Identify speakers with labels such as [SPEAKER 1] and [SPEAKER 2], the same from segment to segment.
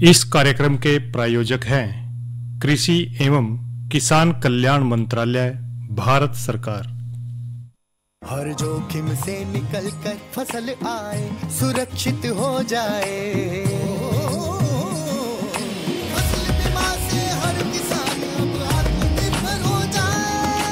[SPEAKER 1] इस कार्यक्रम के प्रायोजक हैं कृषि एवं किसान कल्याण मंत्रालय, भारत सरकार।
[SPEAKER 2] हर जोखिम से निकल कर फसल आए, सुरक्षित हो जाए। फसल बीमा से हर किसान अब आत्मनिर्भर हो जाए।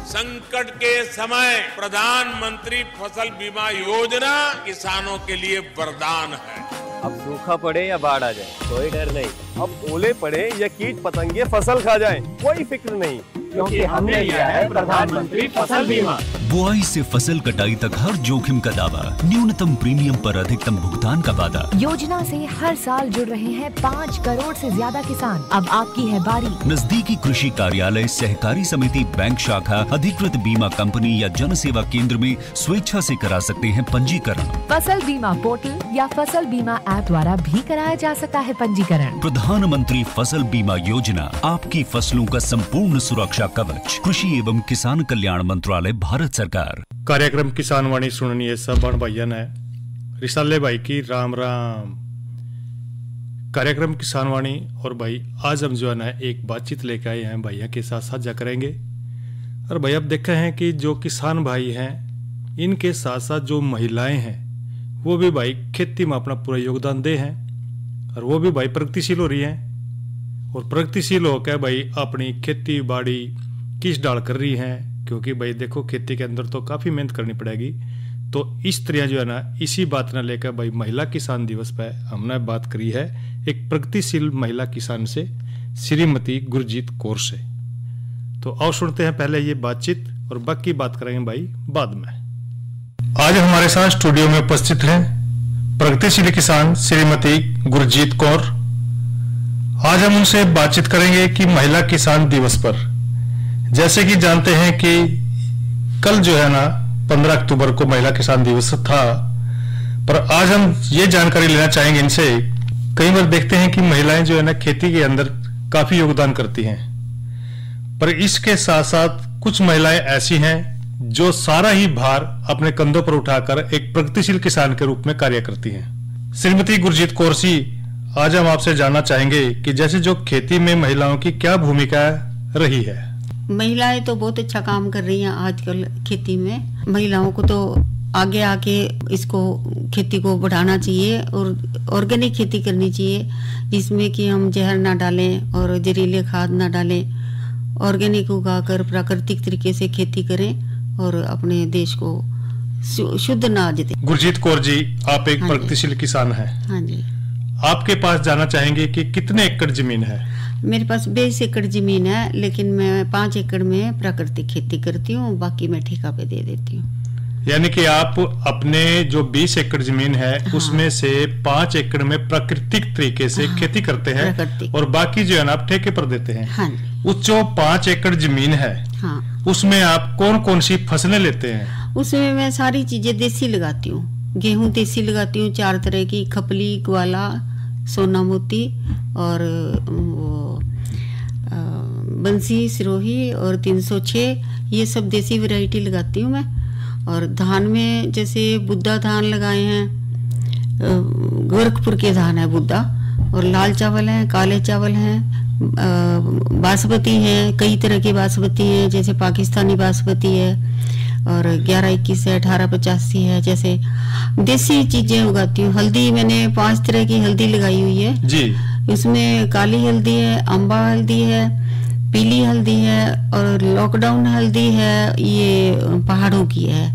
[SPEAKER 3] संकट के समय प्रधानमंत्री फसल बीमा योजना किसानों के लिए वरदान है।
[SPEAKER 4] अब सूखा पड़े या बाढ़ आ जाए कोई डर नहीं, अब ओले पड़े या कीट पतंगे फसल खा जाए कोई फिक्र नहीं, क्योंकि हमने लिया है प्रधानमंत्री फसल बीमा।
[SPEAKER 5] बुआई से फसल कटाई तक हर जोखिम का दावा, न्यूनतम प्रीमियम पर अधिकतम भुगतान का वादा।
[SPEAKER 6] योजना से हर साल जुड़ रहे हैं 5 करोड़ से ज्यादा किसान। अब आपकी है बारी।
[SPEAKER 5] नजदीकी कृषि कार्यालय, सहकारी समिति, बैंक शाखा, अधिकृत बीमा कंपनी या जन सेवा केंद्र में स्वेच्छा से करा सकते हैं पंजीकरण।
[SPEAKER 6] फसल बीमा पोर्टल या फसल बीमा ऐप द्वारा भी कराया जा सकता है पंजीकरण।
[SPEAKER 5] प्रधानमंत्री फसल बीमा योजना, आपकी फसलों का संपूर्ण सुरक्षा कवच। कृषि एवं किसान कल्याण मंत्रालय, भारत सरकार।
[SPEAKER 1] कार्यक्रम किसान वाणी सुननी सब बण भाइया ने रिसाले भाई की राम राम। कार्यक्रम किसान वाणी और भाई आज हम जो है ना एक बातचीत लेकर आए हैं, भैया के साथ साझा करेंगे। और भाई अब देखे हैं कि जो किसान भाई हैं, इनके साथ साथ जो महिलाएं हैं वो भी भाई खेती में अपना पूरा योगदान दे हैं, और वो भी भाई प्रगतिशील हो रही हैं। और प्रगतिशील होकर भाई अपनी खेती बाड़ी किस डाल कर रही हैं, क्योंकि भाई देखो खेती के अंदर तो काफ़ी मेहनत करनी पड़ेगी। तो इस तरह जो है ना, इसी बात न लेकर भाई महिला किसान दिवस पर हमने बात करी है एक प्रगतिशील महिला किसान से, श्रीमती गुरजीत कौर से। तो आओ सुनते हैं पहले ये बातचीत, और बाकी बात करेंगे भाई बाद में। आज हमारे साथ स्टूडियो में उपस्थित हैं प्रगतिशील किसान श्रीमती गुरजीत कौर। आज हम उनसे बातचीत करेंगे कि महिला किसान दिवस पर, जैसे कि जानते हैं कि कल जो है ना 15 अक्टूबर को महिला किसान दिवस था, पर आज हम ये जानकारी लेना चाहेंगे इनसे। कई बार देखते हैं कि महिलाएं जो है ना खेती के अंदर काफी योगदान करती हैं, पर इसके साथ साथ कुछ महिलाएं ऐसी हैं जो सारा ही भार अपने कंधों पर उठाकर एक प्रगतिशील किसान के रूप में कार्य करती हैं। श्रीमती गुरजीत कौर जी, आज हम आपसे जानना चाहेंगे कि जैसे जो खेती में महिलाओं की क्या भूमिका रही है।
[SPEAKER 7] महिलाएं तो बहुत अच्छा काम कर रही हैं आजकल खेती में। महिलाओं को तो आगे आके इसको खेती को बढ़ाना चाहिए और ऑर्गेनिक खेती करनी चाहिए, जिसमें कि हम जहर ना डालें और जहरीले खाद ना डालें। ऑर्गेनिक उगाकर प्राकृतिक तरीके से खेती करें और अपने देश को शुद्ध अनाज दें। गुरजीत
[SPEAKER 1] कौर जी, आप एक प्रगतिशील किसान हैं।
[SPEAKER 7] हाँ जी।
[SPEAKER 1] आपके पास जाना चाहेंगे कि कितने एकड़ जमीन है?
[SPEAKER 7] मेरे पास 20 एकड़ जमीन है, लेकिन मैं 5 एकड़ में प्राकृतिक खेती करती हूँ, बाकी मैं ठेका पे दे देती हूँ।
[SPEAKER 1] यानी कि आप अपने जो 20 एकड़ जमीन है, हाँ, उसमें से 5 एकड़ में प्राकृतिक तरीके से हाँ, खेती करते हैं, और बाकी जो है ना आप ठेके पर देते हैं।
[SPEAKER 7] हाँ,
[SPEAKER 1] उस जो 5 एकड़ जमीन है,
[SPEAKER 7] हाँ,
[SPEAKER 1] उसमें आप कौन कौन सी फसलें लेते हैं?
[SPEAKER 7] उसमें मैं सारी चीजें देसी लगाती हूँ। गेहूं देसी लगाती हूँ 4 तरह की, खपली, ग्वाला, सोना मोती और बंसी, सिरोही और 306, ये सब देसी वैरायटी लगाती हूँ मैं। और धान में जैसे बुद्धा धान लगाए हैं, गोरखपुर के धान है बुद्धा, और लाल चावल हैं, काले चावल हैं, बासमती हैं, कई तरह के बासमती हैं, जैसे पाकिस्तानी बासमती है, और 1121 है, 1885 है, जैसे देसी चीजें उगाती हूँ। हल्दी मैंने 5 तरह की हल्दी लगाई हुई है
[SPEAKER 1] जी।
[SPEAKER 7] इसमें काली हल्दी है, अम्बा हल्दी है, पीली हल्दी है, और लॉकडाउन हल्दी है, ये पहाड़ों की है।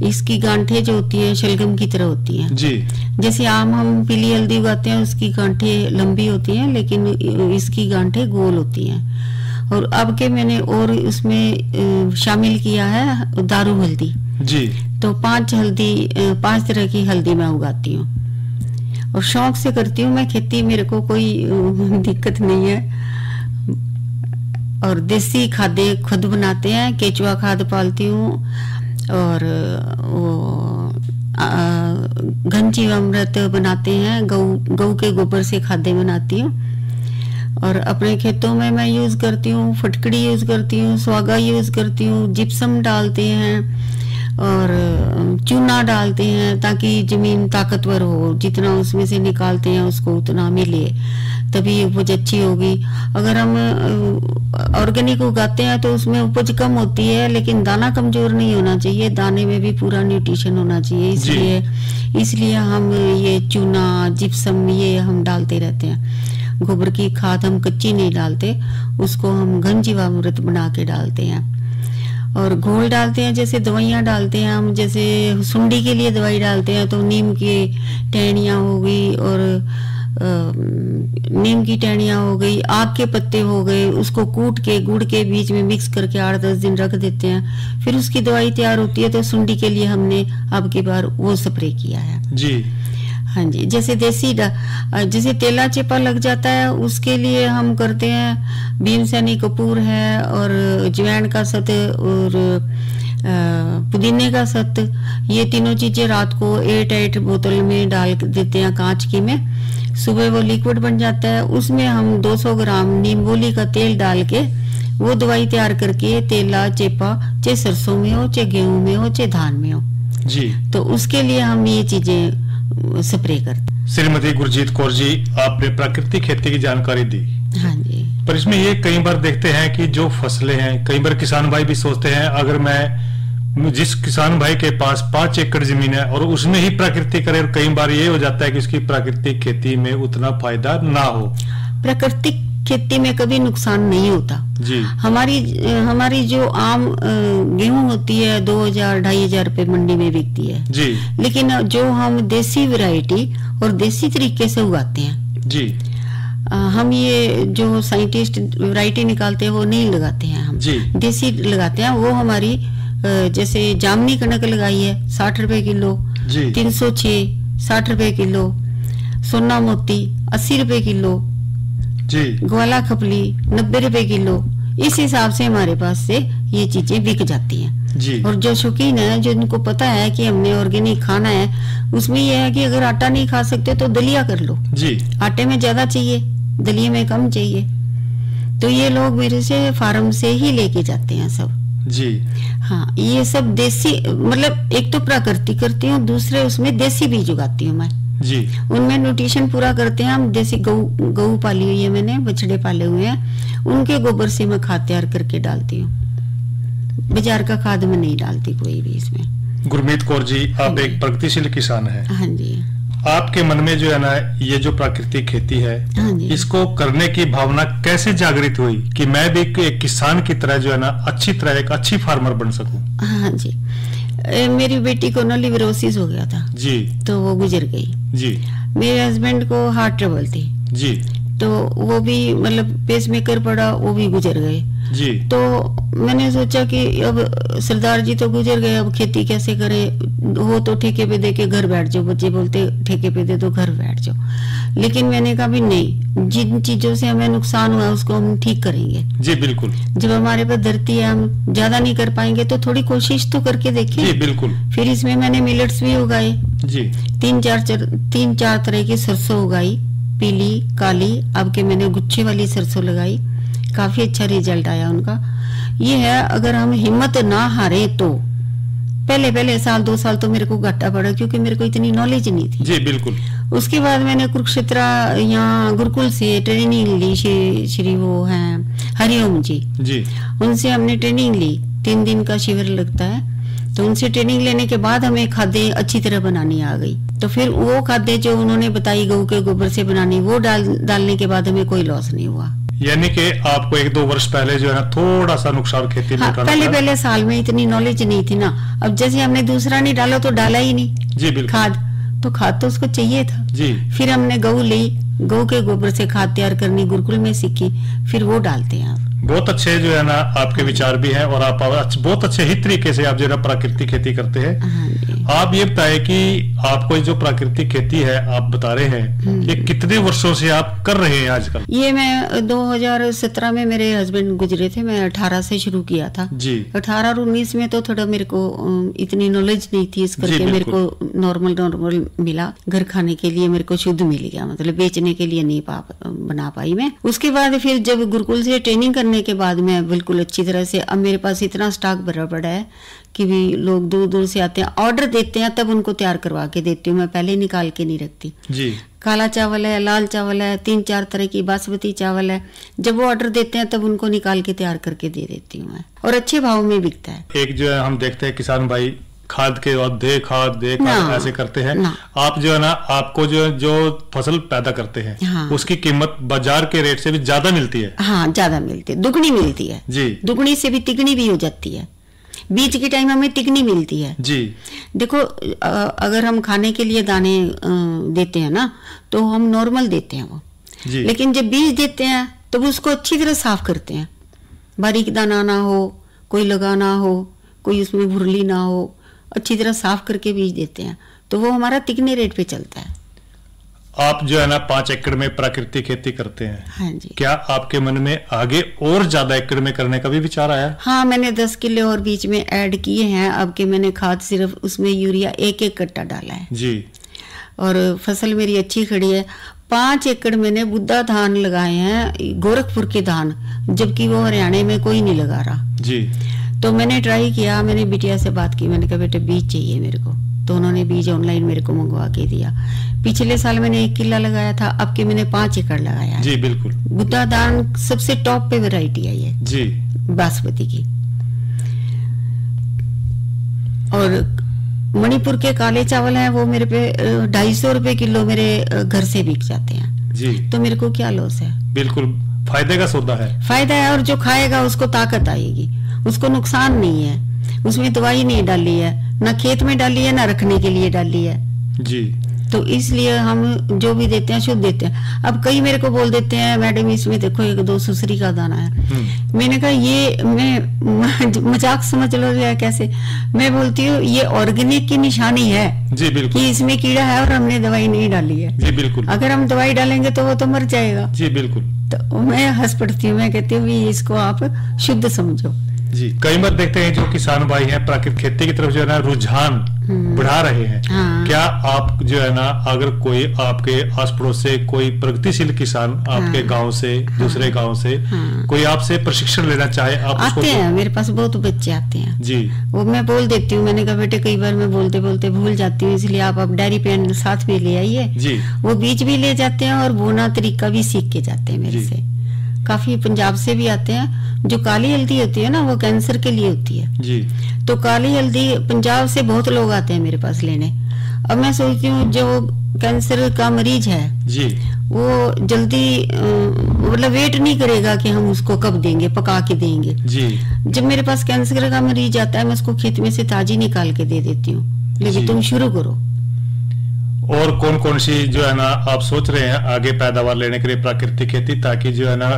[SPEAKER 7] इसकी गांठें जो होती है शलगम की तरह होती हैं
[SPEAKER 1] जी।
[SPEAKER 7] जैसे आम हम पीली हल्दी उगाते हैं, उसकी गांठें लंबी होती हैं, लेकिन इसकी गांठें गोल होती हैं। और अब के मैंने और उसमें शामिल किया है दारू हल्दी
[SPEAKER 1] जी।
[SPEAKER 7] तो 5 तरह की हल्दी मैं उगाती हूँ, और शौक से करती हूँ मैं खेती, मेरे को कोई दिक्कत नहीं है। और देसी खादें खुद बनाते हैं, केचुआ खाद पालती हूँ, और वो घन जीवामृत बनाते हैं, गऊ के गोबर से खादें बनाती हूँ। और अपने खेतों में मैं यूज करती हूँ फटकड़ी, यूज करती हूँ स्वागा, यूज करती हूँ जिप्सम डालते हैं, और चूना डालते हैं ताकि जमीन ताकतवर हो, जितना उसमें से निकालते हैं उसको उतना मिले, तभी उपज अच्छी होगी। अगर हम ऑर्गेनिक उगाते हैं तो उसमें उपज कम होती है, लेकिन दाना कमजोर नहीं होना चाहिए, दाने में भी पूरा न्यूट्रिशन होना चाहिए। इसलिए हम ये चूना, जिप्सम ये हम डालते रहते हैं। गोबर की खाद हम कच्ची नहीं डालते, उसको हम घन जीवामृत बना के डालते हैं। और घोल डालते हैं, जैसे दवाइयाँ डालते हैं हम, जैसे सुंडी के लिए दवाई डालते हैं तो नीम की टहनियाँ हो गई, और नीम की टहनियाँ हो गई, आक के पत्ते हो गए, उसको कूट के गुड़ के बीच में मिक्स करके 8-10 दिन रख देते हैं, फिर उसकी दवाई तैयार होती है। तो सुंडी के लिए हमने अब की बार वो स्प्रे किया है
[SPEAKER 1] जी।
[SPEAKER 7] हाँ जी। जैसे जैसे तेला चेपा लग जाता है, उसके लिए हम करते हैं भीमसेनी कपूर है, और अजवाइन का सत, और पुदीने का सत, ये तीनों चीजें रात को 8 बोतल में डाल देते हैं कांच की में। सुबह वो लिक्विड बन जाता है, उसमें हम 200 ग्राम नीमबोली का तेल डाल के वो दवाई तैयार करके तेला चेपा, चाहे सरसों में हो, चाहे गेहूं में हो, चाहे धान में हो
[SPEAKER 1] जी,
[SPEAKER 7] तो उसके लिए हम ये चीजें स्प्रे करते।
[SPEAKER 1] श्रीमती गुरजीत कौर जी, आपने प्राकृतिक खेती की जानकारी दी।
[SPEAKER 7] हाँ जी।
[SPEAKER 1] पर इसमें ये कई बार देखते हैं कि जो फसलें हैं, कई बार किसान भाई भी सोचते हैं अगर मैं जिस किसान भाई के पास 5 एकड़ जमीन है और उसमें ही प्राकृतिक करे, और कई बार ये हो जाता है कि उसकी प्राकृतिक खेती में उतना फायदा ना हो।
[SPEAKER 7] प्राकृतिक खेती में कभी नुकसान नहीं होता
[SPEAKER 1] जी।
[SPEAKER 7] हमारी जो आम गेहूं होती है 2000-2500 रुपए मंडी में बिकती है
[SPEAKER 1] जी,
[SPEAKER 7] लेकिन जो हम देसी वैरायटी और देसी तरीके से उगाते हैं
[SPEAKER 1] जी,
[SPEAKER 7] हम ये जो साइंटिस्ट वैरायटी निकालते हैं वो नहीं लगाते हैं, हम
[SPEAKER 1] जी।
[SPEAKER 7] देसी लगाते हैं। वो हमारी जैसे जामनी कणक लगाई है 60 रुपए किलो
[SPEAKER 1] जी,
[SPEAKER 7] 306 60 रुपए किलो, सोना मोती 80 रुपए किलो
[SPEAKER 1] जी,
[SPEAKER 7] ग्वाला खपली 90 रुपए किलो, इस हिसाब से हमारे पास से ये चीजें बिक जाती हैं
[SPEAKER 1] जी।
[SPEAKER 7] और जो शौकीन है, जो इनको पता है कि हमने ऑर्गेनिक खाना है, उसमें यह है कि अगर आटा नहीं खा सकते तो दलिया कर लो
[SPEAKER 1] जी।
[SPEAKER 7] आटे में ज्यादा चाहिए, दलिये में कम चाहिए, तो ये लोग मेरे से फार्म से ही लेके जाते हैं सब
[SPEAKER 1] जी।
[SPEAKER 7] हाँ, ये सब देसी, मतलब एक तो प्राकृतिक करती हूँ, दूसरे उसमें देसी बीज उगाती हूँ मैं
[SPEAKER 1] जी।
[SPEAKER 7] उनमें न्यूट्रिशन पूरा करते हैं हम। देसी गऊ पाली हुई है मैंने, बछड़े पाले हुए हैं, उनके गोबर से मैं खाद तैयार करके डालती हूँ, बाजार का खाद में नहीं डालती कोई भी इसमें।
[SPEAKER 1] गुरमीत कौर जी, आप एक प्रगतिशील किसान हैं।
[SPEAKER 7] हाँ जी।
[SPEAKER 1] आपके मन में जो है ना ये जो प्राकृतिक खेती है,
[SPEAKER 7] हाँ जी।
[SPEAKER 1] इसको करने की भावना कैसे जागृत हुई कि मैं भी एक किसान की तरह जो है ना अच्छी तरह एक अच्छी फार्मर बन सकूं?
[SPEAKER 7] हाँ जी। मेरी बेटी को ना लिवरोसिस हो गया था
[SPEAKER 1] जी,
[SPEAKER 7] तो वो गुजर गई
[SPEAKER 1] जी,
[SPEAKER 7] मेरे हस्बैंड को हार्ट ट्रबल थी
[SPEAKER 1] जी,
[SPEAKER 7] तो वो भी मतलब पेसमेकर पड़ा, वो भी गुजर गए
[SPEAKER 1] जी।
[SPEAKER 7] तो मैंने सोचा कि अब सरदार जी तो गुजर गए, अब खेती कैसे करें, वो तो ठेके पे दे के घर बैठ जाओ, बच्चे बोलते ठेके पे दे दो घर बैठ जाओ, लेकिन मैंने कहा भी नहीं, जिन चीजों से हमें नुकसान हुआ उसको हम ठीक करेंगे।
[SPEAKER 1] जी बिल्कुल।
[SPEAKER 7] जब हमारे पास धरती है, हम ज्यादा नहीं कर पाएंगे तो थोड़ी कोशिश तो करके देखें।
[SPEAKER 1] जी बिल्कुल।
[SPEAKER 7] फिर इसमें मैंने मिलेट्स भी उगाए
[SPEAKER 1] जी,
[SPEAKER 7] 3-4 तरह की सरसों उगाई, पीली, काली, अब के मैंने गुच्छे वाली सरसों लगाई, काफी अच्छा रिजल्ट आया उनका। ये है, अगर हम हिम्मत ना हारे तो पहले साल 2 साल तो मेरे को घाटा पड़ा क्योंकि मेरे को इतनी नॉलेज नहीं थी।
[SPEAKER 1] जी बिल्कुल।
[SPEAKER 7] उसके बाद मैंने कुरुक्षेत्र यहाँ गुरुकुल से ट्रेनिंग ली, श्री वो हैं हरिओम जी, उनसे हमने ट्रेनिंग ली, 3 दिन का शिविर लगता है, तो उनसे ट्रेनिंग लेने के बाद हमें खादें अच्छी तरह बनानी आ गई। तो फिर वो खादें जो उन्होंने बताई गऊ के गोबर से बनानी, वो डालने के बाद हमें कोई लॉस नहीं हुआ।
[SPEAKER 1] यानी कि आपको 1-2 वर्ष पहले जो है ना थोड़ा सा नुकसान खेती में उठाना पड़ा।
[SPEAKER 7] पहले साल में इतनी नॉलेज नहीं थी ना, अब जैसे हमने दूसरा नहीं डाला तो डाला ही नहीं।
[SPEAKER 1] जी बिल्कुल।
[SPEAKER 7] खाद तो उसको चाहिए था
[SPEAKER 1] जी।
[SPEAKER 7] फिर हमने गऊ ली, गऊ के गोबर से खाद तैयार करनी गुरुकुल में सीखी, फिर वो डालते हैं आप।
[SPEAKER 1] बहुत अच्छे जो है ना आपके विचार भी हैं और आप बहुत अच्छे ही तरीके से आप जो है प्राकृतिक खेती करते हैं। आप ये बताएं कि आपको जो प्राकृतिक खेती है आप बता रहे हैं, ये कितने वर्षों से आप कर रहे हैं आजकल?
[SPEAKER 7] ये मैं 2017 में मेरे हस्बैंड गुजरे थे, मैं 18 से शुरू किया था
[SPEAKER 1] जी।
[SPEAKER 7] 18 और 19 में तो थोड़ा मेरे को इतनी नॉलेज नहीं थी, इस करके मेरे को नॉर्मल मिला, घर खाने के लिए मेरे को शुद्ध मिल गया, मतलब बेचने के लिए नहीं बना पाई मैं। उसके बाद फिर जब गुरुकुल से ट्रेनिंग करने के बाद मैं बिल्कुल अच्छी तरह से, अब मेरे पास इतना स्टॉक भरा पड़ा है कि भी लोग दूर दूर से आते हैं, ऑर्डर देते हैं, तब उनको तैयार करवा के देती हूँ मैं, पहले निकाल के नहीं रखती
[SPEAKER 1] जी।
[SPEAKER 7] काला चावल है, लाल चावल है, 3-4 तरह की बासमती चावल है, जब वो ऑर्डर देते हैं तब उनको निकाल के तैयार करके दे देती हूँ मैं, और अच्छे भाव में बिकता है।
[SPEAKER 1] एक जो है हम देखते हैं किसान भाई खाद के और दे खाद ऐसे करते हैं। आप जो है ना, आपको जो फसल पैदा करते हैं,
[SPEAKER 7] हाँ।
[SPEAKER 1] उसकी कीमत बाजार के रेट से भी ज्यादा मिलती है।
[SPEAKER 7] हाँ, ज्यादा मिलती है, दुगनी मिलती है
[SPEAKER 1] जी।
[SPEAKER 7] दुगनी से भी तिगनी भी हो जाती है, बीच के टाइम हमें तिगनी मिलती है
[SPEAKER 1] जी।
[SPEAKER 7] देखो अगर हम खाने के लिए दाने देते हैं ना, तो हम नॉर्मल देते हैं वो
[SPEAKER 1] जी।
[SPEAKER 7] लेकिन जब बीज देते हैं तो उसको अच्छी तरह साफ करते हैं, बारीक दाना ना हो, कोई लगाना हो, कोई उसमें भुरली ना हो, अच्छी तरह साफ करके बीज देते हैं, तो वो हमारा तिगने रेट पे चलता है।
[SPEAKER 1] आप जो है ना 5 एकड़ में प्राकृतिक खेती करते हैं।
[SPEAKER 7] हाँ जी।
[SPEAKER 1] क्या आपके मन में आगे और ज्यादा एकड़ में करने का भी विचार आया?
[SPEAKER 7] हाँ, मैंने 10 किलो और बीच में ऐड किए हैं। अब के मैंने खाद सिर्फ उसमें यूरिया 1-1 कट्टा डाला है
[SPEAKER 1] जी।
[SPEAKER 7] और फसल मेरी अच्छी खड़ी है। 5 एकड़ मैंने बुद्धा धान लगाए हैं, गोरखपुर के धान, जबकि वो हरियाणा में कोई नहीं लगा रहा
[SPEAKER 1] जी।
[SPEAKER 7] तो मैंने ट्राई किया, मैंने बिटिया से बात की, मैंने कहा बेटे बीज चाहिए मेरे को, तो उन्होंने बीज ऑनलाइन मेरे को मंगवा के दिया। पिछले साल मैंने 1 किला लगाया था, अब के मैंने 5 एकड़ लगाया है।
[SPEAKER 1] जी बिल्कुल।
[SPEAKER 7] बुद्धा धान सबसे टॉप पे वैरायटी है ये
[SPEAKER 1] जी,
[SPEAKER 7] बासमती की। और मणिपुर के काले चावल हैं, वो मेरे पे 250 रुपए किलो मेरे घर से बिक जाते हैं
[SPEAKER 1] जी।
[SPEAKER 7] तो मेरे को क्या लॉस है?
[SPEAKER 1] बिल्कुल फायदे का सौदा है।
[SPEAKER 7] फायदा है, और जो खाएगा उसको ताकत आएगी, उसको नुकसान नहीं है। उसमें दवाई नहीं डाली है, ना खेत में डाली है, ना रखने के लिए डाली है
[SPEAKER 1] जी।
[SPEAKER 7] तो इसलिए हम जो भी देते हैं शुद्ध देते हैं। अब कई मेरे को बोल देते हैं मैडम इसमें देखो 1-2 सुसरी का दाना है। मैंने कहा ये मैं मजाक समझ लो या कैसे, मैं बोलती हूँ ये ऑर्गेनिक की निशानी है
[SPEAKER 1] जी बिल्कुल
[SPEAKER 7] कि इसमें कीड़ा है और हमने दवाई नहीं डाली है।
[SPEAKER 1] जी बिल्कुल।
[SPEAKER 7] अगर हम दवाई डालेंगे तो वो तो मर जाएगा।
[SPEAKER 1] जी बिल्कुल।
[SPEAKER 7] तो मैं हंस पड़ती हूँ, मैं कहती हूँ इसको आप शुद्ध समझो।
[SPEAKER 1] जी। कई बार देखते हैं जो किसान भाई हैं प्राकृतिक खेती की तरफ जो है ना रुझान बढ़ा रहे हैं।
[SPEAKER 7] हाँ।
[SPEAKER 1] क्या आप जो है ना, अगर कोई आपके आस पड़ोस से कोई प्रगतिशील किसान आपके गांव से दूसरे गांव से कोई आपसे प्रशिक्षण लेना चाहे, आप
[SPEAKER 7] आते हैं मेरे पास, बहुत बच्चे आते हैं
[SPEAKER 1] जी।
[SPEAKER 7] वो मैं बोल देती हूँ, मैंने कहा बेटे कई बार मैं बोलते बोलते भूल जाती हूँ, इसलिए आप डायरी पेन साथ में ले आइए
[SPEAKER 1] जी।
[SPEAKER 7] वो बीज भी ले जाते हैं और बोना तरीका भी सीख के जाते हैं मेरे से। काफी पंजाब से भी आते हैं। जो काली हल्दी होती है ना, वो कैंसर के लिए होती है
[SPEAKER 1] जी। तो
[SPEAKER 7] काली हल्दी पंजाब से बहुत लोग आते हैं मेरे पास लेने। अब मैं सोचती हूँ जो कैंसर का मरीज है
[SPEAKER 1] जी,
[SPEAKER 7] वो जल्दी मतलब वेट नहीं करेगा कि हम उसको कब देंगे, पका के देंगे जी। जब मेरे पास कैंसर का मरीज आता है, मैं उसको खेत में से ताजी निकाल के दे देती हूँ, लेकिन तुम शुरू करो।
[SPEAKER 1] और कौन कौन सी जो है ना आप सोच रहे हैं आगे पैदावार लेने के लिए प्राकृतिक खेती, ताकि जो है ना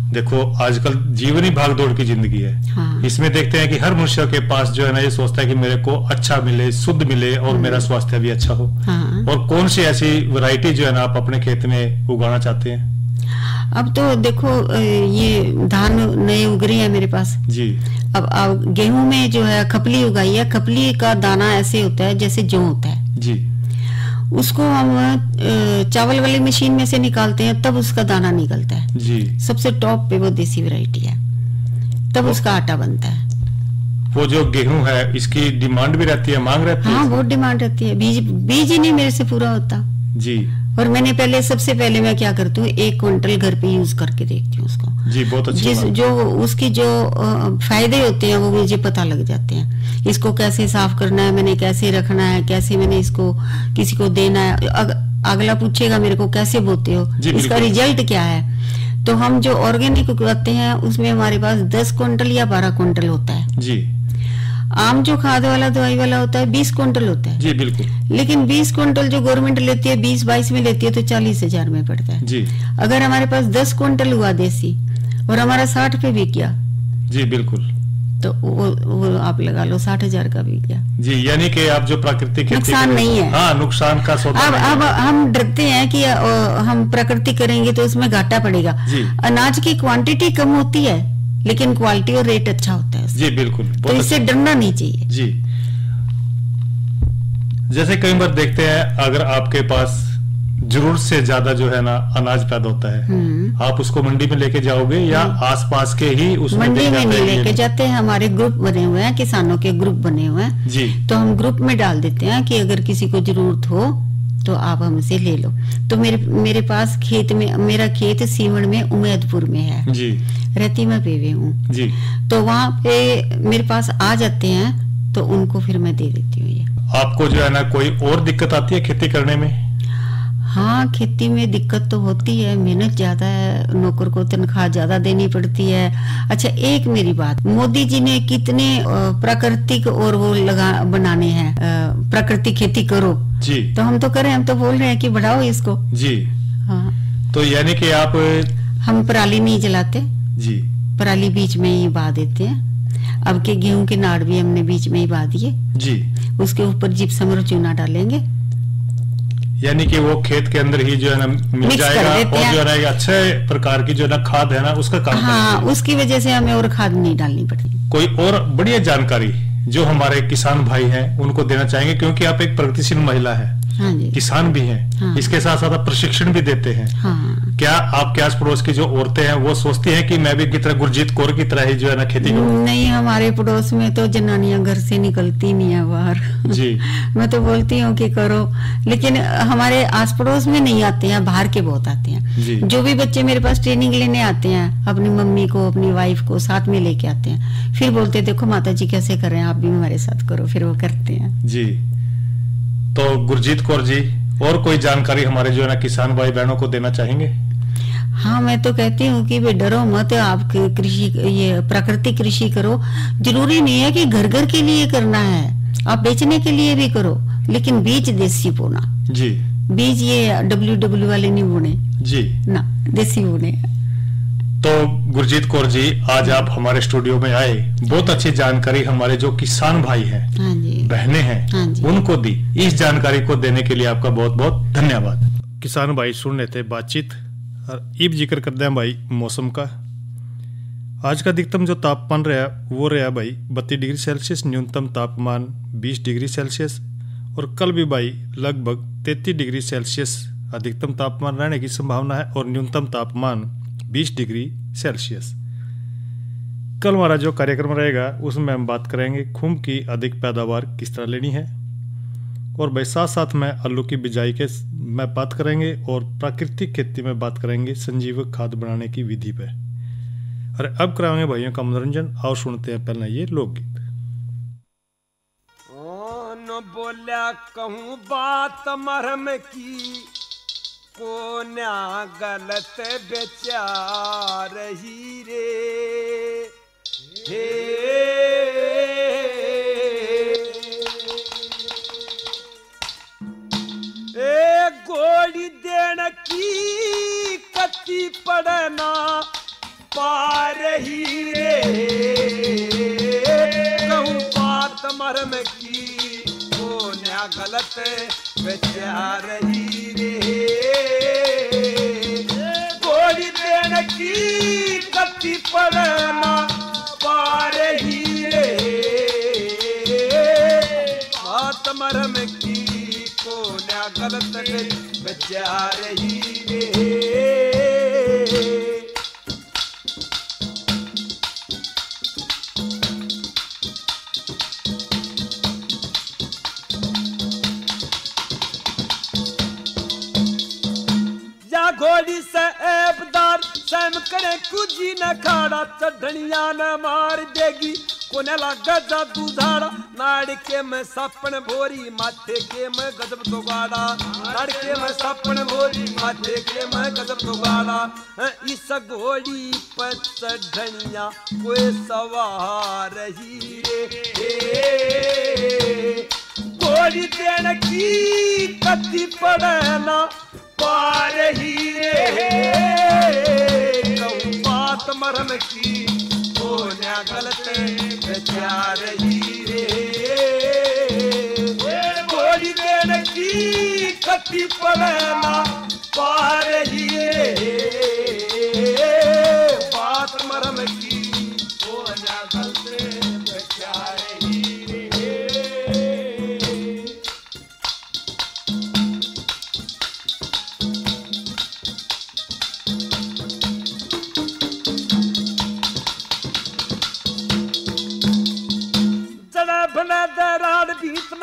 [SPEAKER 1] देखो आजकल जीवन ही भाग दौड़ की जिंदगी है। हाँ। इसमें देखते हैं कि हर मनुष्य के पास जो है ना ये सोचता है कि मेरे को अच्छा मिले, शुद्ध मिले और मेरा स्वास्थ्य भी अच्छा हो। हाँ। और कौन सी ऐसी वैरायटी जो है ना आप अपने खेत में उगाना चाहते हैं?
[SPEAKER 7] अब तो देखो ये धान नए उग रहे हैं मेरे पास जी। अब गेहूं में जो है खपली उगाई है। खपली का दाना ऐसे होता है जैसे जौ होता है जी। उसको हम चावल वाली मशीन में से निकालते हैं, तब उसका दाना निकलता है जी। सबसे टॉप पे वो देसी वैरायटी है, तब उसका आटा बनता है।
[SPEAKER 1] वो जो गेहूं है इसकी डिमांड भी रहती है, मांग रहती है?
[SPEAKER 7] हाँ, बहुत डिमांड रहती है। बीज ही नहीं मेरे से पूरा होता जी। और मैंने सबसे पहले मैं क्या करती हूँ, 1 क्विंटल घर पे यूज करके देखती हूँ उसको
[SPEAKER 1] जी। बहुत अच्छी बात।
[SPEAKER 7] जो उसकी जो फायदे होते हैं वो मुझे पता लग जाते हैं। इसको कैसे साफ करना है, मैंने कैसे रखना है, कैसे मैंने इसको किसी को देना है। अगला पूछेगा मेरे को कैसे बोते हो, इसका रिजल्ट क्या है। तो हम जो ऑर्गेनिक उगाते हैं उसमें हमारे पास 10 क्विंटल या 12 क्विंटल होता है जी। आम जो खाद वाला दवाई वाला होता है 20 क्विंटल होता है जी। बिल्कुल। लेकिन 20 क्विंटल जो गवर्नमेंट लेती है 20-22 में लेती है तो 40,000 में पड़ता है जी। अगर हमारे पास 10 क्विंटल हुआ देसी और हमारा 60 पे बिक गया जी। बिल्कुल। तो वो आप लगा लो 60,000 का बिक गया जी।
[SPEAKER 1] यानी कि आप जो प्राकृतिक
[SPEAKER 7] नुकसान नहीं है।
[SPEAKER 1] हाँ, नुकसान का सौदा।
[SPEAKER 7] अब हम डरते हैं कि हम प्राकृतिक करेंगे तो उसमें घाटा पड़ेगा। अनाज की क्वांटिटी कम होती है लेकिन क्वालिटी और रेट अच्छा होता है
[SPEAKER 1] जी। बिल्कुल।
[SPEAKER 7] तो इससे डरना नहीं चाहिए
[SPEAKER 1] जी। जैसे कई बार देखते हैं अगर आपके पास जरूरत से ज्यादा जो है ना अनाज पैदा होता है, आप उसको मंडी में लेके जाओगे या आसपास के ही उसमें
[SPEAKER 7] मंडी में नहीं
[SPEAKER 1] हैं?
[SPEAKER 7] लेके जाते हैं, हमारे ग्रुप बने हुए हैं, किसानों के ग्रुप बने हुए हैं
[SPEAKER 1] जी।
[SPEAKER 7] तो हम ग्रुप में डाल देते हैं कि अगर किसी को जरूरत हो तो आप हमसे ले लो। तो मेरे पास खेत में, मेरा खेत सीवण में उम्मेदपुर में है
[SPEAKER 1] जी,
[SPEAKER 7] रहती मैं पेवे हूँ
[SPEAKER 1] जी।
[SPEAKER 7] तो वहाँ पे मेरे पास आ जाते हैं तो उनको फिर मैं दे देती हूँ ये।
[SPEAKER 1] आपको जो है ना कोई और दिक्कत आती है खेती करने में?
[SPEAKER 7] हाँ, खेती में दिक्कत तो होती है, मेहनत ज्यादा है, नौकर को तनख्वाह ज्यादा देनी पड़ती है। अच्छा, एक मेरी बात, मोदी जी ने कितने प्राकृतिक और वो बनाने हैं, प्राकृतिक खेती करो
[SPEAKER 1] जी।
[SPEAKER 7] तो हम तो करें, हम तो बोल रहे हैं कि बढ़ाओ इसको
[SPEAKER 1] जी।
[SPEAKER 7] हाँ,
[SPEAKER 1] तो यानी कि आप
[SPEAKER 7] हम पराली नहीं जलाते
[SPEAKER 1] जी,
[SPEAKER 7] पराली बीच में ही बहा देते हैं। अब के गेहूं के नाड़ भी हमने बीच में ही बहा दिए
[SPEAKER 1] जी,
[SPEAKER 7] उसके ऊपर जिप्सम और चूना डालेंगे,
[SPEAKER 1] यानी कि वो खेत के अंदर ही जो है ना मिल
[SPEAKER 7] मिक्स
[SPEAKER 1] जाएगा
[SPEAKER 7] कर देते
[SPEAKER 1] और
[SPEAKER 7] हैं।
[SPEAKER 1] जो है ना अच्छे प्रकार की जो है ना खाद है ना उसका काम
[SPEAKER 7] हाँ,
[SPEAKER 1] करेगी।
[SPEAKER 7] उसकी वजह से हमें और खाद नहीं डालनी पड़ती।
[SPEAKER 1] कोई और बढ़िया जानकारी जो हमारे किसान भाई हैं उनको देना चाहेंगे, क्योंकि आप एक प्रगतिशील महिला है,
[SPEAKER 7] हाँ जी,
[SPEAKER 1] किसान भी हैं,
[SPEAKER 7] हाँ।
[SPEAKER 1] इसके साथ साथ आप प्रशिक्षण भी देते हैं।
[SPEAKER 7] हाँ।
[SPEAKER 1] क्या आपके आस पड़ोस की जो औरतें हैं वो सोचती हैं कि मैं भी की तरह गुरजीत कौर की तरह ही जो है ना खेती करूं?
[SPEAKER 7] नहीं, हमारे पड़ोस में तो जनानियां घर से निकलती नहीं है बाहर
[SPEAKER 1] जी।
[SPEAKER 7] मैं तो बोलती हूँ कि करो, लेकिन हमारे आस पड़ोस में नहीं आते हैं, बाहर के बहुत आते
[SPEAKER 1] जी।
[SPEAKER 7] हैं। जो भी बच्चे मेरे पास ट्रेनिंग लेने आते हैं, अपनी मम्मी को, अपनी वाइफ को साथ में लेके आते हैं, फिर बोलते देखो माता जी कैसे कर रहे हैं, आप भी हमारे साथ करो, फिर वो करते हैं।
[SPEAKER 1] जी। तो गुरजीत कौर जी, और कोई जानकारी हमारे जो है ना किसान भाई बहनों को देना चाहेंगे?
[SPEAKER 7] हाँ, मैं तो कहती हूँ कि भाई डरो मत, आप कृषि, ये प्राकृतिक कृषि करो। जरूरी नहीं है कि घर घर के लिए करना है, आप बेचने के लिए भी करो, लेकिन बीज देसी बोना।
[SPEAKER 1] जी
[SPEAKER 7] बीज ये WW वाले नहीं बोने
[SPEAKER 1] जी।
[SPEAKER 7] ना, देसी बोने।
[SPEAKER 1] तो गुरजीत कौर जी, आज आप हमारे स्टूडियो में आए, बहुत अच्छी जानकारी हमारे जो किसान भाई हैं,
[SPEAKER 7] हाँ जी,
[SPEAKER 1] बहनें हैं,
[SPEAKER 7] हाँ जी।
[SPEAKER 1] उनको दी। इस जानकारी को देने के लिए आपका बहुत बहुत धन्यवाद। किसान भाई सुन रहे थे बातचीत, और इब जिक्र करते हैं भाई मौसम का। आज का अधिकतम जो तापमान रहा वो रहा भाई 32 डिग्री सेल्सियस, न्यूनतम तापमान 20 डिग्री सेल्सियस, और कल भी भाई लगभग 33 डिग्री सेल्सियस अधिकतम तापमान रहने की संभावना है और न्यूनतम तापमान 20 डिग्री सेल्सियस। कल हमारा जो कार्यक्रम रहेगा उसमें हम बात करेंगे खूब की अधिक पैदावार किस तरह लेनी है, और भाई साथ साथ में आलू की बिजाई के में बात करेंगे, और प्राकृतिक खेती में बात करेंगे संजीवक खाद बनाने की विधि पे। अरे अब कराएंगे भाइयों का मनोरंजन, और सुनते हैं पहले ये लोकगीत।
[SPEAKER 8] न बोल्या कहूँ बात मरम की, को न्या गलत बेचार ही रे हे। ए गोली देन की कति पड़ना पार ही रे, कहूँ बात मरम की, को न्या गलत बेचार ही रे। गोली देन की कति पड़ना पार ही रे, बात मरम की, को न्या गलत बेचार ही रे। घोड़ी से ऐबदार सैम करे कुजी न खाड़ा, चढ़निया न मार देगी कोने लगा जादू धाड़ा। नाड़के में सपन भोरी, माथे के में गजब तो गाड़ा, नाड़के में सपन भोरी, माथे के में गजब तो गाड़ा। इस घोड़ी पर चढ़निया कोई सवार ही रे, घोड़ी देन की कति पड़ना पार ही रे, कहूँ बात मरम की, को न्या गलत बेचार ही रे। गोली देन की कति पड़ना पार ही रे, बात मरम की, को न्या गलत बेचार ही रे।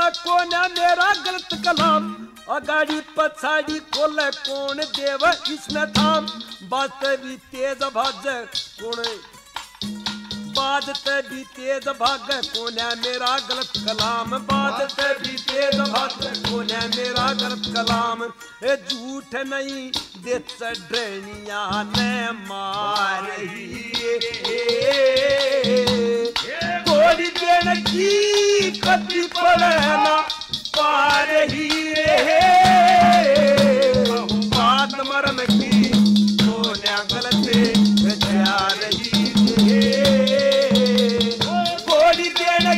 [SPEAKER 8] न कोना मेरा गलत कलाम अगाड़ी पछाड़ी खोले कौन देव इसमें थाम बात भी तेज भाज कौन बाजते भी तेज भाग कोने मेरा गलत कलाम बाजते भी तेज भाग कोने मेरा गलत कलाम ए झूठ नहीं दे चढ़निया ने मार गोली देने की कति पड़े ना पार ही रे बात मरम की कोने गलत जा रही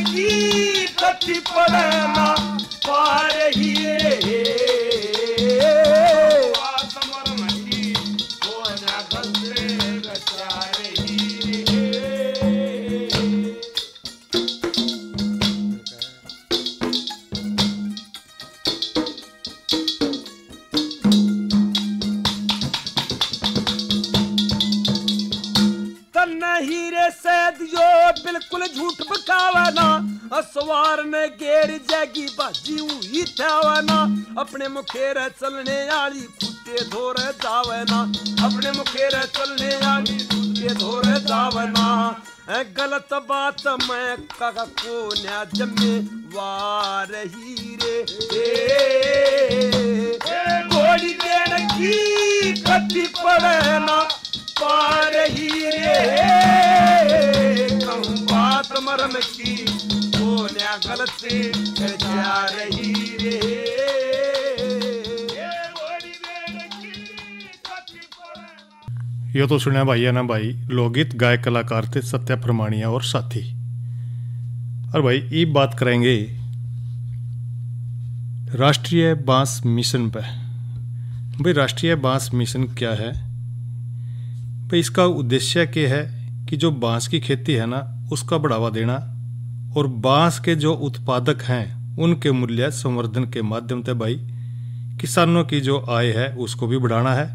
[SPEAKER 8] की कति पड़ना पार ही रे आसमर मही कोना गंदे गचार ही रे तन्ना हीरे से दियो बिल्कुल झूठ बकावना असवार ने गेर जागी बाजी हुई थावना अपने मुखेर चलने वाली कुत्ते धोर जावना अपने मुखेर चलने वाली कुत्ते धोर जावना गलत बात मैं काका को न जिम्मेवार ही रे गोली देने की कति पड़ना पार ही रे कहूँ बात मरम की कोन्या गलत जा रही रे
[SPEAKER 1] ये तो सुना भाई है ना भाई लोकगीत गायक कलाकार थे सत्या प्रमाणिया और साथी। और भाई ये बात करेंगे राष्ट्रीय बांस मिशन पे। भाई राष्ट्रीय बांस मिशन क्या है भाई, इसका उद्देश्य क्या है कि जो बांस की खेती है ना उसका बढ़ावा देना और बांस के जो उत्पादक हैं उनके मूल्य संवर्धन के माध्यम से भाई किसानों की जो आय है उसको भी बढ़ाना है।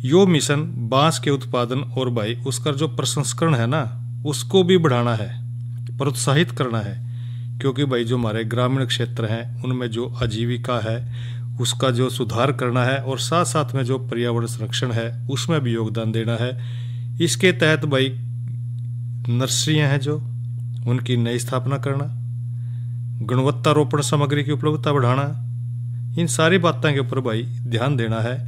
[SPEAKER 1] यो मिशन बांस के उत्पादन और भाई उसका जो प्रसंस्करण है ना उसको भी बढ़ाना है, प्रोत्साहित करना है, क्योंकि भाई जो हमारे ग्रामीण क्षेत्र हैं उनमें जो आजीविका है उसका जो सुधार करना है और साथ साथ में जो पर्यावरण संरक्षण है उसमें भी योगदान देना है। इसके तहत भाई नर्सरियां हैं जो उनकी नई स्थापना करना, गुणवत्तारोपण सामग्री की उपलब्धता बढ़ाना, इन सारी बातों के ऊपर भाई ध्यान देना है।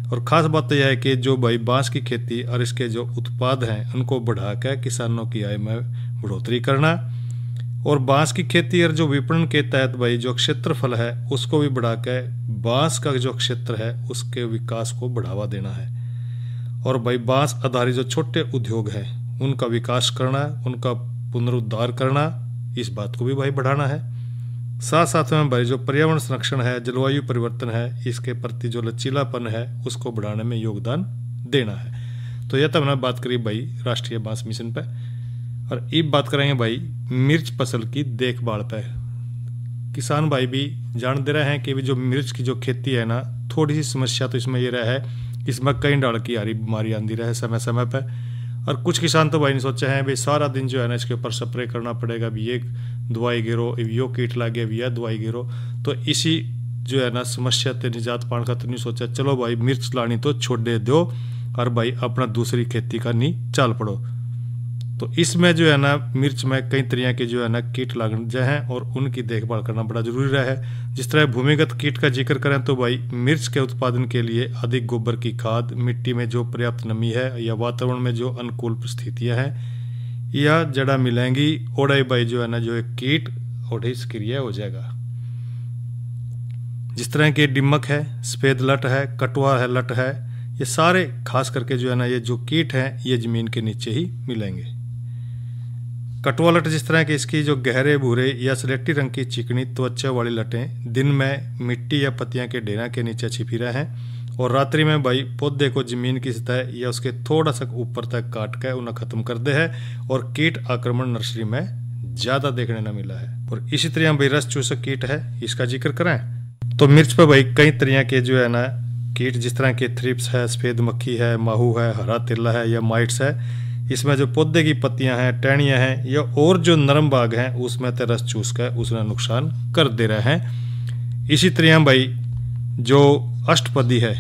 [SPEAKER 1] और ख़ास बात यह है कि जो भाई बांस की खेती और इसके जो उत्पाद हैं उनको बढ़ाकर किसानों की आय में बढ़ोतरी करना और बांस की खेती और जो विपणन के तहत भाई जो क्षेत्रफल है उसको भी बढ़ाकर बांस का जो क्षेत्र है उसके विकास को बढ़ावा देना है। और भाई बांस आधारित जो छोटे उद्योग हैं उनका विकास करना, उनका पुनरुद्धार करना, इस बात को भी भाई बढ़ाना है। साथ साथ में भाई जो पर्यावरण संरक्षण है, जलवायु परिवर्तन है, इसके प्रति जो लचीलापन है उसको बढ़ाने में योगदान देना है। तो यह तो हमने बात करी भाई राष्ट्रीय बांस मिशन पे। और अब बात करेंगे भाई मिर्च फसल की देखभाल पे। किसान भाई भी जान दे रहे हैं कि जो मिर्च की जो खेती है ना थोड़ी सी समस्या तो इसमें ये रहा है, इसमें कई डाल की हरी बीमारी आती रहे समय समय पर। और कुछ किसान तो भाई ने सोचा है भाई सारा दिन जो है ना इसके ऊपर स्प्रे करना पड़ेगा, भी ये दवाई गिरो, यो कीट लगे, भी यह दवाई गिरो। तो इसी जो है ना समस्या से निजात पाने का तो नहीं सोचा चलो भाई मिर्च लानी तो छोड़ दे दो और भाई अपना दूसरी खेती का नहीं चाल पड़ो। तो इसमें जो है ना मिर्च में कई तरह के जो है ना कीट लग जाए हैं और उनकी देखभाल करना बड़ा जरूरी रहा है। जिस तरह भूमिगत कीट का जिक्र करें तो भाई मिर्च के उत्पादन के लिए अधिक गोबर की खाद, मिट्टी में जो पर्याप्त नमी है या वातावरण में जो अनुकूल परिस्थितियां हैं या जड़ा मिलेंगी ओढ़ाई भाई जो है ना जो एक कीट ओढ़ाई क्रिया हो जाएगा। जिस तरह के डिमक है, सफेद लट है, कटवा है, लट है, ये सारे खास करके जो है ना ये जो कीट हैं ये जमीन के नीचे ही मिलेंगे। कटवा लट जिस तरह के इसकी जो गहरे भूरे या स्लेटी रंग की चिकनी त्वचा वाली लटें दिन में मिट्टी या पत्तियां के ढेरा के नीचे छिपी रहे हैं और रात्रि में भाई पौधे को जमीन की सतह या उसके थोड़ा सा ऊपर तक काट कर उन्हें खत्म कर दे है और कीट आक्रमण नर्सरी में ज्यादा देखने न मिला है। और इसी तरह भाई रस चूसक कीट है, इसका जिक्र करें तो मिर्च पर भाई कई तरह के जो है ना कीट जिस तरह के थ्रिप्स है, सफेद मक्खी है, माहू है, हरा तिल्ला है या माइट्स है, इसमें जो पौधे की पत्तियां हैं, टहनियां हैं या और जो नरम भाग हैं उसमें तो रस चूस कर उसने नुकसान कर दे रहे हैं। इसी तरह भाई जो अष्टपदी है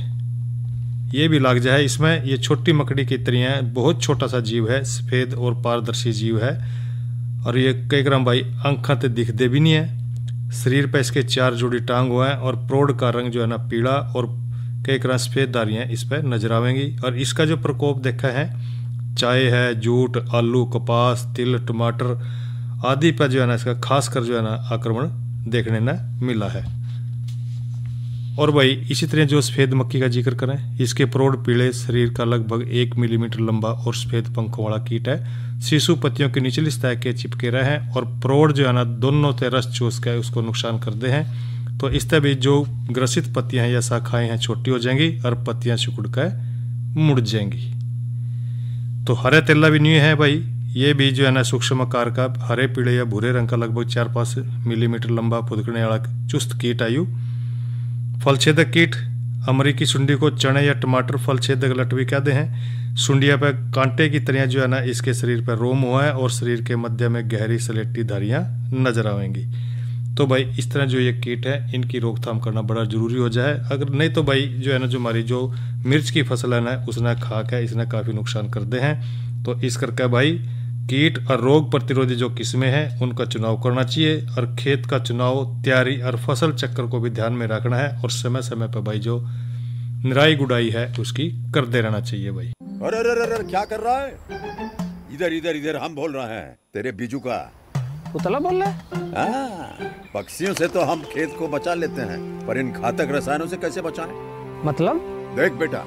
[SPEAKER 1] ये भी लाग जाए इसमें। ये छोटी मकड़ी की तरह बहुत छोटा सा जीव है, सफ़ेद और पारदर्शी जीव है और ये कई ग्राम भाई आंखों ते दिखते भी नहीं है। शरीर पर इसके 4 जोड़ी टांग हुआ है और प्रोड़ का रंग जो है ना पीला और कई ग्राम सफ़ेद दारियाँ इस पर नजर आवेंगी। और इसका जो प्रकोप देखा है, चाय है, जूट, आलू, कपास, तिल, टमाटर आदि पर जो है ना इसका खासकर जो है ना आक्रमण देखने न मिला है। और भाई इसी तरह जो सफ़ेद मक्खी का जिक्र करें, इसके प्रौढ़ पीले शरीर का लगभग 1 मिलीमीटर लंबा और सफ़ेद पंखों वाला कीट है। शिशु पत्तियों की निचली सतह के चिपके रहे हैं और प्रौढ़ जो है ना दोनों ते रस चूस के उसको नुकसान करते हैं। तो इस तरह भी जो ग्रसित पत्तियां हैं या शाखाएं हैं छोटी हो जाएंगी और पत्तियां सिकुड़ कर मुड़ जाएंगी। तो हरे तेला भी नहीं है भाई, ये भी जो है ना सूक्ष्म आकार का हरे पीले या भूरे रंग का लगभग 4-5 मिलीमीटर लंबा फुदकने वाला चुस्त कीट आयु। फलछेदक कीट, अमरीकी सुंडी को चने या टमाटर फलछेदक लट भी कहते हैं। सुंडिया पर कांटे की तरह जो है ना इसके शरीर पर रोम हुआ है और शरीर के मध्य में गहरी सलेटी धारियां नजर आवेंगी। तो भाई इस तरह जो ये कीट है इनकी रोकथाम करना बड़ा जरूरी हो जाए। अगर नहीं तो भाई जो है ना जो हमारी जो मिर्च की फसल है ना उसने खा के इसने काफ़ी नुकसान करते हैं। तो इस करके भाई कीट और रोग प्रतिरोधी जो किस्में हैं उनका चुनाव करना चाहिए और खेत का चुनाव, तैयारी और फसल चक्र को भी ध्यान में रखना है और समय समय पर भाई जो निराई गुड़ाई है उसकी करते रहना चाहिए भाई।
[SPEAKER 9] अरे अरे अरे क्या कर रहा है? इधर इधर इधर हम बोल रहे हैं तेरे बीजू का।
[SPEAKER 10] पुतला बोल रहा है?
[SPEAKER 9] पक्षियों से तो हम खेत को बचा लेते हैं पर इन घातक रसायनों से कैसे बचाएं?
[SPEAKER 10] मतलब?
[SPEAKER 9] देख बेटा,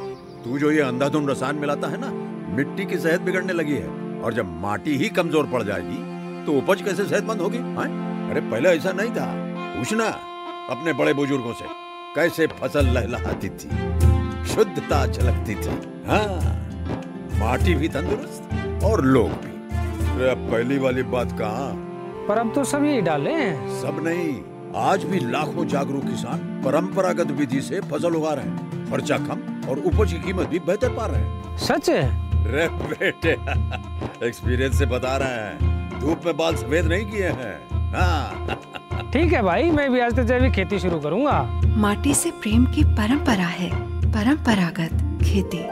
[SPEAKER 9] तू जो ये अंधाधुंध रसायन मिलाता है ना, मिट्टी की सेहत बिगड़ने लगी है और जब माटी ही कमजोर पड़ जाएगी तो उपज कैसे सेहतमंद होगी? अरे पहले ऐसा नहीं था, पूछना अपने बड़े बुजुर्गों से कैसे फसल लहलहाती थी, शुद्धता झलकती थी। हाँ, माटी भी तंदुरुस्त और लोग भी। अरे अब पहली वाली बात कहाँ?
[SPEAKER 10] पर अब तो सब यही डाले हैं।
[SPEAKER 9] सब नहीं, आज भी लाखों जागरूक किसान परंपरागत विधि से फसल उगा रहे हैं, खर्चा कम और उपज की कीमत भी बेहतर पा रहे हैं।
[SPEAKER 10] सच है?
[SPEAKER 9] रे बेटे, एक्सपीरियंस से बता रहे हैं, धूप में बाल सफेद नहीं किए हैं। हाँ।
[SPEAKER 10] ठीक है भाई, मैं भी आज से जैविक खेती शुरू करूंगा।
[SPEAKER 11] माटी से प्रेम की परंपरा है परंपरागत खेती।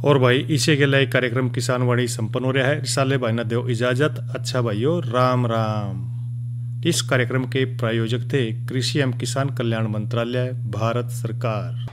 [SPEAKER 1] और भाई इसी के लिए कार्यक्रम किसान वाणी संपन्न हो रहा है। रिसाले भाई ने दो इजाजत। अच्छा भाइयों, राम राम। इस कार्यक्रम के प्रायोजक थे कृषि एवं किसान कल्याण मंत्रालय, भारत सरकार।